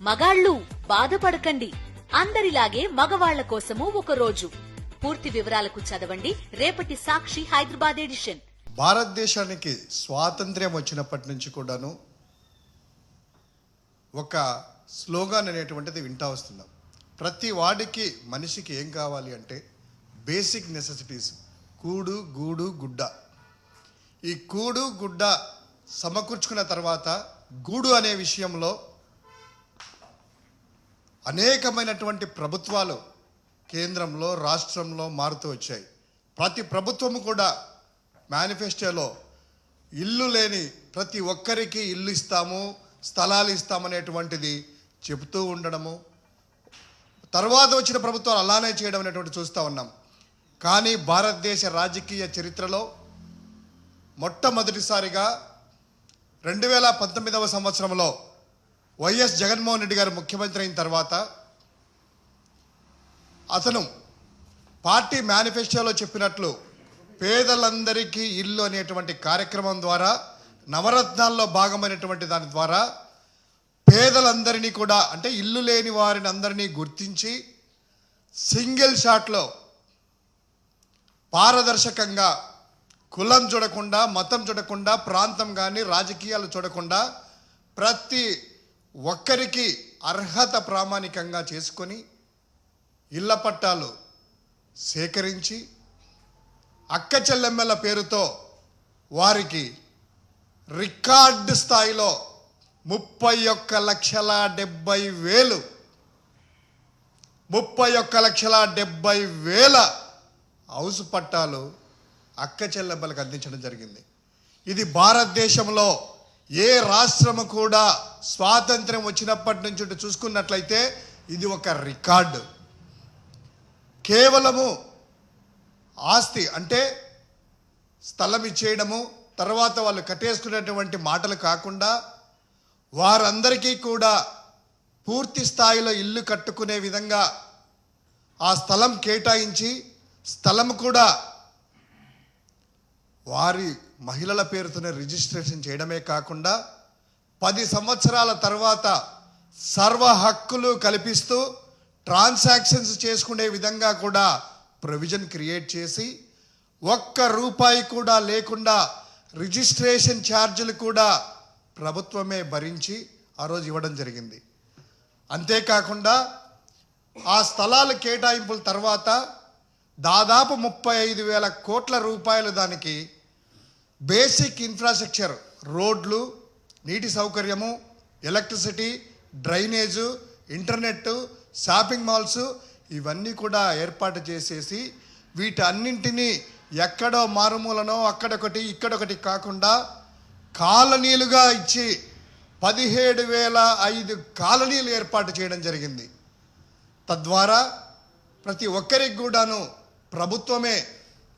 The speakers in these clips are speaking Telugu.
మగాళ్ళు బాధపడకండి, అందరిలాగే మగవాళ్ల కోసము ఒక రోజు. పూర్తి వివరాలకు చదవండి రేపటి సాక్షి హైదరాబాద్ ఎడిషన్. భారతదేశానికి స్వాతంత్ర్యం వచ్చినప్పటి నుంచి కూడాను ఒక స్లోగాన్ అనేటువంటిది వింటా వస్తున్నాం. ప్రతి వాడికి మనిషికి ఏం కావాలి అంటే బేసిక్ నెసెసిటీస్, కూడు గూడు గుడ్డ. ఈ కూడు గుడ్డ సమకూర్చుకున్న తర్వాత గూడు అనే విషయంలో అనేకమైనటువంటి ప్రభుత్వాలు కేంద్రంలో రాష్ట్రంలో మారుతూ వచ్చాయి. ప్రతి ప్రభుత్వము కూడా మేనిఫెస్టోలో ఇల్లు లేని ప్రతి ఒక్కరికి ఇల్లు ఇస్తాము, స్థలాలు ఇస్తామనేటువంటిది చెబుతూ ఉండడము, తర్వాత వచ్చిన ప్రభుత్వాలు అలానే చేయడం అనేటువంటి చూస్తూ ఉన్నాం. కానీ భారతదేశ రాజకీయ చరిత్రలో మొట్టమొదటిసారిగా 2019వ సంవత్సరంలో వైఎస్ జగన్మోహన్ రెడ్డి గారు ముఖ్యమంత్రి అయిన తర్వాత అతను పార్టీ మేనిఫెస్టోలో చెప్పినట్లు పేదలందరికీ ఇల్లు అనేటువంటి కార్యక్రమం ద్వారా, నవరత్నాల్లో భాగమైనటువంటి దాని ద్వారా పేదలందరినీ కూడా, అంటే ఇల్లు లేని వారిని అందరినీ గుర్తించి సింగిల్ షాట్లో పారదర్శకంగా, కులం చూడకుండా, మతం చూడకుండా, ప్రాంతం కానీ రాజకీయాలు చూడకుండా ప్రతి ఒక్కరికి అర్హత ప్రామాణికంగా చేసుకొని ఇళ్ల పట్టాలు సేకరించి అక్క చెల్లెమ్మల పేరుతో వారికి రికార్డు స్థాయిలో 31,70,000 హౌస్ పట్టాలు అక్క చెల్లెమ్మలకు అందించడం జరిగింది. ఇది భారతదేశంలో ఏ రాష్ట్రము కూడా స్వాతంత్ర్యం వచ్చినప్పటి నుంచి చూసుకున్నట్లయితే ఇది ఒక రికార్డు. కేవలము ఆస్తి అంటే స్థలం ఇచ్చేయడము, తర్వాత వాళ్ళు కట్టేసుకునేటువంటి మాటలు కాకుండా వారందరికీ కూడా పూర్తి స్థాయిలో ఇల్లు కట్టుకునే విధంగా ఆ స్థలం కేటాయించి, స్థలం కూడా వారి మహిళల పేరుతోనే రిజిస్ట్రేషన్ చేయడమే కాకుండా 10 సంవత్సరాల తర్వాత సర్వ హక్కులు కల్పిస్తూ ట్రాన్సాక్షన్స్ చేసుకునే విధంగా కూడా ప్రొవిజన్ క్రియేట్ చేసి ₹1 కూడా లేకుండా రిజిస్ట్రేషన్ ఛార్జీలు కూడా ప్రభుత్వమే భరించి ఆ రోజు ఇవ్వడం జరిగింది. అంతేకాకుండా ఆ స్థలాల కేటాయింపుల తర్వాత దాదాపు 35,000 కోట్ల రూపాయలు దానికి బేసిక్ ఇన్ఫ్రాస్ట్రక్చర్, రోడ్లు, నీటి సౌకర్యము, electricity, drainage, internet, shopping malls ఇవన్నీ కూడా ఏర్పాటు చేసేసి వీటన్నింటినీ ఎక్కడో మారుమూలనో అక్కడొకటి ఇక్కడొకటి కాకుండా కాలనీలుగా ఇచ్చి 17,005 కాలనీలు ఏర్పాటు చేయడం జరిగింది. తద్వారా ప్రతి ఒక్కరికి కూడాను ప్రభుత్వమే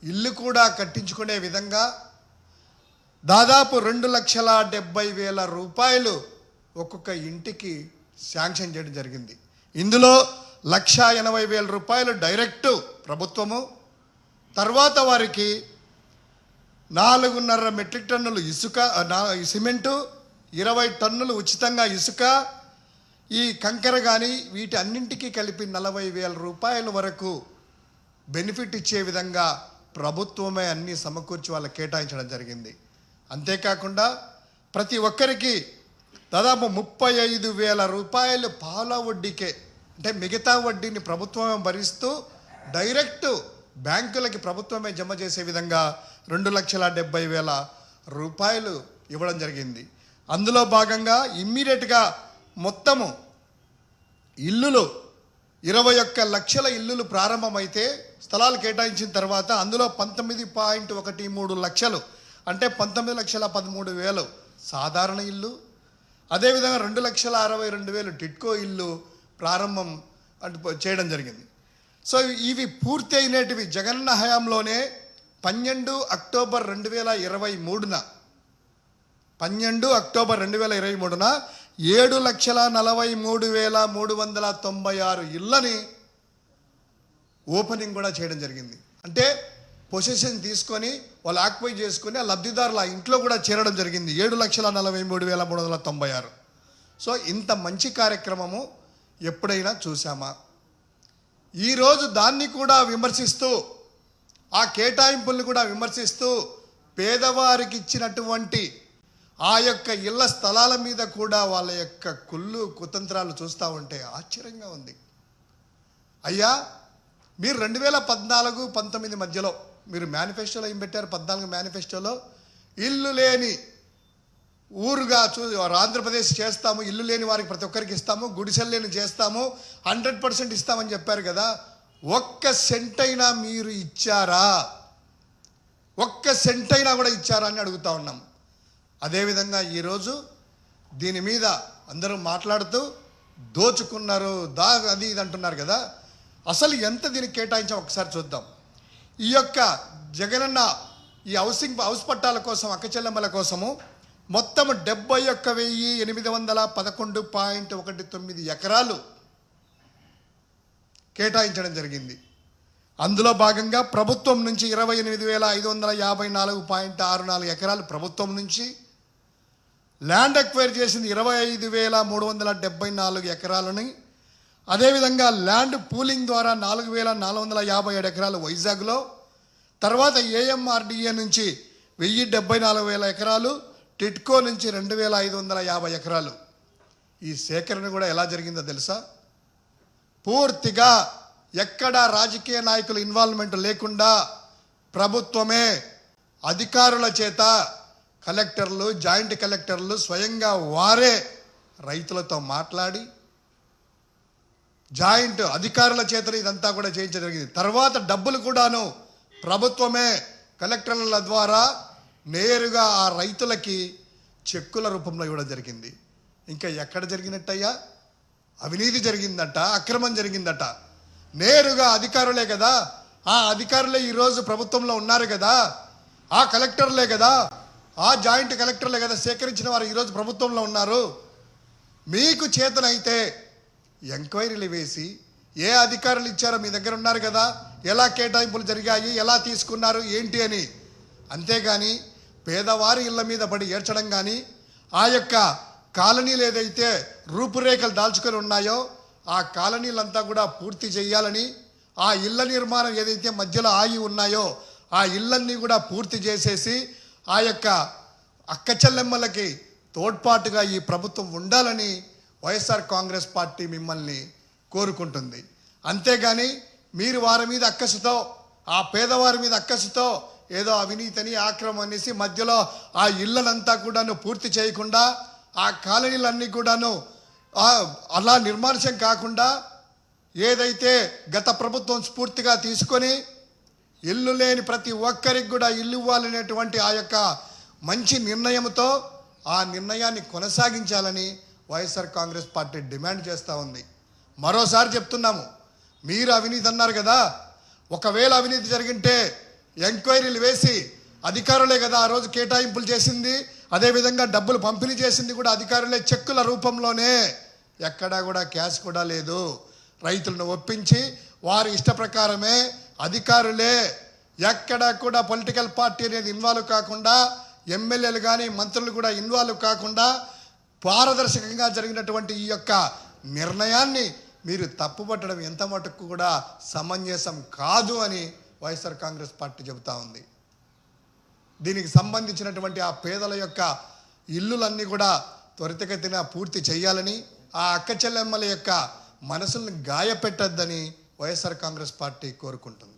ఇల్లు కూడా కట్టించుకునే విధంగా దాదాపు 2,70,000 రూపాయలు ఒక్కొక్క ఇంటికి శాంక్షన్ చేయడం జరిగింది. ఇందులో 1,80,000 రూపాయలు డైరెక్టు ప్రభుత్వము, తర్వాత వారికి 4.5 మెట్రిక్ టన్నులు ఇసుక, సిమెంటు, 20 టన్నులు ఉచితంగా ఇసుక, ఈ కంకర కానీ వీటి అన్నింటికీ కలిపి 40,000 రూపాయల వరకు బెనిఫిట్ ఇచ్చే విధంగా ప్రభుత్వమే అన్నీ సమకూర్చి వాళ్ళకి కేటాయించడం జరిగింది. అంతేకాకుండా ప్రతి ఒక్కరికి దాదాపు 35,000 రూపాయలు పాల వడ్డీకే, అంటే మిగతా వడ్డీని ప్రభుత్వమే భరిస్తూ డైరెక్ట్ బ్యాంకులకి ప్రభుత్వమే జమ చేసే విధంగా 2,70,000 రూపాయలు ఇవ్వడం జరిగింది. అందులో భాగంగా ఇమ్మీడియట్గా మొత్తము ఇల్లులు 21 లక్షల ఇల్లులు ప్రారంభమైతే స్థలాలు కేటాయించిన తర్వాత అందులో 19.13 లక్షలు, అంటే 19,13,000 సాధారణ ఇల్లు, అదేవిధంగా 2,62,000 టిట్కో ఇల్లు ప్రారంభం చేయడం జరిగింది. సో ఇవి పూర్తి అయినటివి జగనన్న హయాంలోనే 12 అక్టోబర్ 2023న 7,43,396 ఇళ్ళని ఓపెనింగ్ కూడా చేయడం జరిగింది. అంటే పొజిషన్ తీసుకొని వాళ్ళు ఆక్యుపై చేసుకొని ఆ లబ్ధిదారులు ఆ ఇంట్లో కూడా చేరడం జరిగింది. 7,43,396 సో ఇంత మంచి కార్యక్రమము ఎప్పుడైనా చూసామా? ఈరోజు దాన్ని కూడా విమర్శిస్తూ, ఆ కేటాయింపుల్ని కూడా విమర్శిస్తూ, పేదవారికి ఇచ్చినటువంటి ఆ యొక్క ఇళ్ల స్థలాల మీద కూడా వాళ్ళ యొక్క కుళ్ళు కుతంత్రాలు చూస్తూ ఉంటే ఆశ్చర్యంగా ఉంది. అయ్యా, మీరు 2014-19 మధ్యలో మీరు మేనిఫెస్టోలో ఏం పెట్టారు? 14 మేనిఫెస్టోలో ఇల్లు లేని ఊరుగా ఆంధ్రప్రదేశ్ చేస్తాము, ఇల్లు లేని వారికి ప్రతి ఒక్కరికి ఇస్తాము, గుడిసెలు లేని చేస్తాము, 100% ఇస్తామని చెప్పారు కదా. ఒక్క సెంట్ అయినా మీరు ఇచ్చారా? ఒక్క సెంట్ అయినా కూడా ఇచ్చారా అని అడుగుతా ఉన్నాం. అదేవిధంగా ఈరోజు దీని మీద అందరూ మాట్లాడుతూ దోచుకున్నారు, అది ఇది అంటున్నారు కదా. అసలు ఎంత దీనికి కేటాయించాం ఒకసారి చూద్దాం. ఈ యొక్క జగనన్న ఈ హౌస్ పట్టాల కోసం, అక్క చెల్లెమ్మల కోసము మొత్తం 71,811.19 ఎకరాలు కేటాయించడం జరిగింది. అందులో భాగంగా ప్రభుత్వం నుంచి 28,554.64 ఎకరాలు ప్రభుత్వం నుంచి, ల్యాండ్ ఎక్వైర్ చేసింది 25,374 ఎకరాలని, అదేవిధంగా ల్యాండ్ పూలింగ్ ద్వారా 4,457 ఎకరాలు వైజాగ్లో, తర్వాత ఏఎంఆర్డిఏ నుంచి 1,074,000 ఎకరాలు, టిట్కో నుంచి 2,550 ఎకరాలు. ఈ సేకరణ కూడా ఎలా జరిగిందో తెలుసా? పూర్తిగా ఎక్కడా రాజకీయ నాయకుల ఇన్వాల్వ్మెంట్ లేకుండా ప్రభుత్వమే అధికారుల చేత, కలెక్టర్లు, జాయింట్ కలెక్టర్లు స్వయంగా వారే రైతులతో మాట్లాడి జాయింట్ అధికారుల చేత ఇదంతా కూడా చేయించడం జరిగింది. తర్వాత డబ్బులు కూడాను ప్రభుత్వమే కలెక్టర్ల ద్వారా నేరుగా ఆ రైతులకి చెక్కుల రూపంలో ఇవ్వడం జరిగింది. ఇంకా ఎక్కడ జరిగినట్టయ్యా? అవినీతి జరిగిందట, అక్రమం జరిగిందట. నేరుగా అధికారులే కదా, ఆ అధికారులే ఈరోజు ప్రభుత్వంలో ఉన్నారు కదా, ఆ కలెక్టర్లే కదా, ఆ జాయింట్ కలెక్టర్లే కదా సేకరించిన వారు ఈరోజు ప్రభుత్వంలో ఉన్నారు. మీకు చేతనైతే ఎంక్వైరీలు వేసి ఏ అధికారులు ఇచ్చారో మీ దగ్గర ఉన్నారు కదా, ఎలా కేటాయింపులు జరిగాయి, ఎలా తీసుకున్నారు ఏంటి అని. అంతేగాని పేదవారి ఇళ్ల మీద పడి ఏడ్చడం కానీ, ఆ యొక్క కాలనీలు ఏదైతే రూపురేఖలు దాల్చుకొని ఉన్నాయో ఆ కాలనీలంతా కూడా పూర్తి చేయాలని, ఆ ఇళ్ల నిర్మాణం ఏదైతే మధ్యలో ఆగి ఉన్నాయో ఆ ఇళ్ళన్నీ కూడా పూర్తి చేసేసి ఆ యొక్క అక్క చెల్లెమ్మలకి తోడ్పాటుగా ఈ ప్రభుత్వం ఉండాలని వైఎస్ఆర్ కాంగ్రెస్ పార్టీ మిమ్మల్ని కోరుకుంటుంది. అంతేగాని మీరు వారి మీద అక్కసుతో, ఆ పేదవారి మీద అక్కసుతో ఏదో అవినీతిని, ఆక్రమం అనేసి మధ్యలో ఆ ఇళ్ళనంతా కూడాను పూర్తి చేయకుండా, ఆ కాలనీలన్నీ కూడాను అలా నిర్మానుష్యం కాకుండా ఏదైతే గత ప్రభుత్వం స్ఫూర్తిగా తీసుకొని ఇల్లు లేని ప్రతి ఒక్కరికి కూడా ఇల్లు ఇవ్వాలనేటువంటి ఆ యొక్క మంచి నిర్ణయంతో ఆ నిర్ణయాన్ని కొనసాగించాలని వైఎస్ఆర్ కాంగ్రెస్ పార్టీ డిమాండ్ చేస్తూ ఉంది. మరోసారి చెప్తున్నాము, మీరు అవినీతి అన్నారు కదా, ఒకవేళ అవినీతి జరిగింటే ఎంక్వైరీలు వేసి అధికారులే కదా ఆ రోజు కేటాయింపులు చేసింది, అదేవిధంగా డబ్బులు పంపిణీ చేసింది కూడా అధికారులే, చెక్కుల రూపంలోనే, ఎక్కడా కూడా క్యాష్ కూడా లేదు. రైతులను ఒప్పించి వారి ఇష్ట ప్రకారమే అధికారులే, ఎక్కడా కూడా పొలిటికల్ పార్టీ అనేది ఇన్వాల్వ్ కాకుండా, ఎమ్మెల్యేలు కానీ మంత్రులు కూడా ఇన్వాల్వ్ కాకుండా పారదర్శకంగా జరిగినటువంటి ఈ యొక్క నిర్ణయాన్ని మీరు తప్పుపట్టడం ఎంత మటుకు కూడా సమంజసం కాదు అని వైఎస్ఆర్ కాంగ్రెస్ పార్టీ చెబుతా ఉంది. దీనికి సంబంధించినటువంటి ఆ పేదల యొక్క ఇల్లులన్నీ కూడా త్వరితగతిన పూర్తి చేయాలని, ఆ అక్క చెల్లెమ్మల యొక్క మనసులను గాయపెట్టద్దని వైఎస్ఆర్ కాంగ్రెస్ పార్టీ కోరుకుంటుంది.